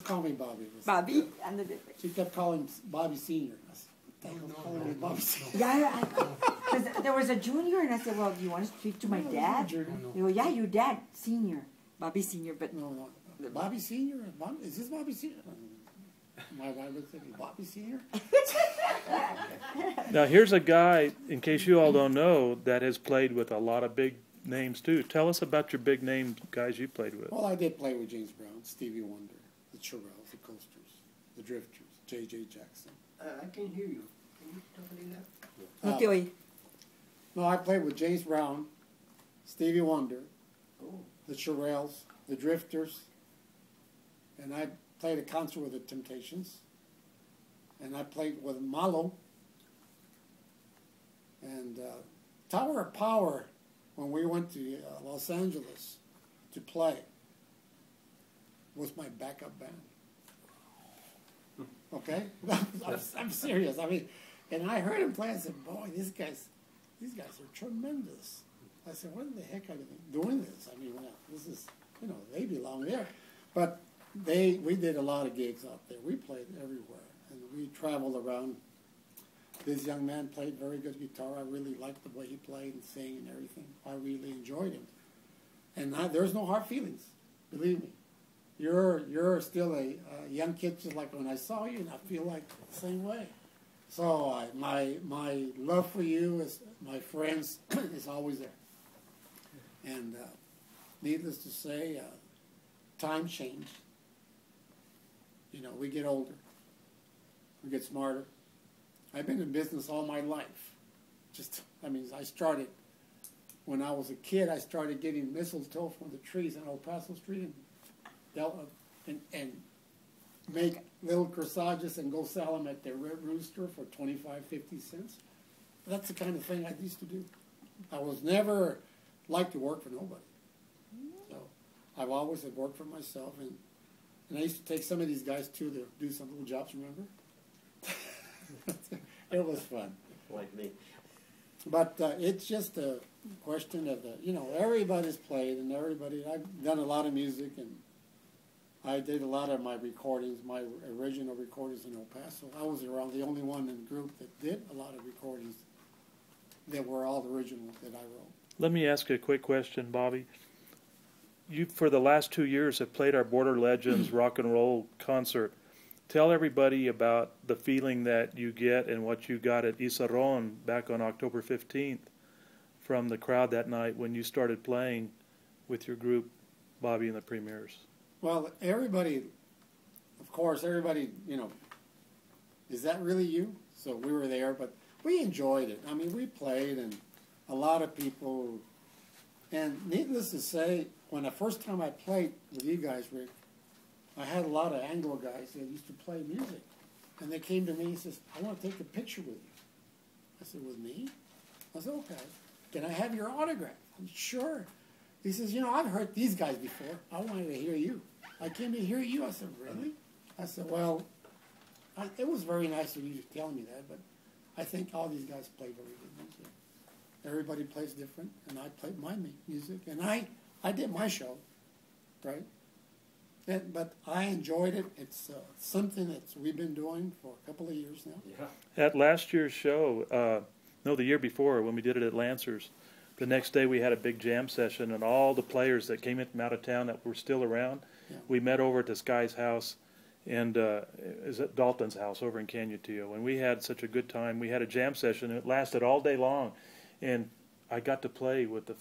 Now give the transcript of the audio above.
Call me Bobby. Bobby? Ándale. She kept calling Bobby Senior. I said, what the hell is calling me Bobby Senior? Yeah, because there was a junior, and I said, well, do you want to speak to my dad? You go, yeah, your dad, senior. Bobby Senior, but... No. Bobby Senior? Is this Bobby Senior? My guy looks at me, Bobby Senior? Now, here's a guy, in case you all don't know, that has played with a lot of big names, too. Tell us about your big name guys you played with. Well, I did play with James Brown, Stevie Wonder, the Rosales, the Coasters, the Drifters, J.J. Jackson. I can hear you. Can you talk like that? No te oí. No, I played with James Brown, Stevie Wonder, the Rosales, the Drifters, and I played a concert with the Temptations, and I played with Malo, and Tower of Power, when we went to Los Angeles to play, was my backup band. Okay? I'm serious. I mean, and I heard him play, I said, boy, these guys are tremendous. I said, what in the heck are they doing this? I mean, this is, they belong there. But we did a lot of gigs out there. We played everywhere, and we traveled around. This young man played very good guitar. I really liked the way he played and sang and everything. I really enjoyed him. And there's no hard feelings, believe me. You're still a young kid, just like when I saw you, and I feel like the same way. So my love for you, as my friends, is always there. And needless to say, time changed. We get older. We get smarter. I've been in business all my life. I started, when I was a kid, I started getting mistletoe from the trees on El Paso Street and make little corsages and go sell them at the Red Rooster for 25, 50 cents. That's the kind of thing I used to do. I was never like to work for nobody. So I've always had worked for myself, and I used to take some of these guys too to do some little jobs, remember? It was fun. Like me. But it's just a question of everybody's played, and I've done a lot of music, and I did a lot of my recordings, my original recordings in El Paso. I was around the only one in the group that did a lot of recordings that were all the original that I wrote. Let me ask you a quick question, Bobby. You, for the last 2 years, have played our Border Legends Rock and Roll concert. Tell everybody about the feeling that you get and what you got at Isarron back on October 15th from the crowd that night when you started playing with your group, Bobby and the Premiers. Well, everybody, of course, is that really you? So we were there, but we enjoyed it. I mean, we played, and a lot of people, and needless to say, when the first time I played with you guys, Rick, I had a lot of Anglo guys that used to play music, and they came to me and says, I want to take a picture with you. I said, with me? I said, okay. Can I have your autograph? I said, sure. He says, I've heard these guys before. I wanted to hear you. I came to hear you. I said, really? I said, well, it was very nice of you telling me that, but I think all these guys play very good music. Everybody plays different, and I played my music, and I did my show, right? But I enjoyed it. It's something that we've been doing for a couple of years now. Yeah. At last year's show, the year before, when we did it at Lancers, the next day we had a big jam session, and all the players that came in from out of town that were still around, we met over at this guy's house, and is at Dalton's house over in Canutillo, and we had such a good time. We had a jam session, and it lasted all day long, and I got to play with the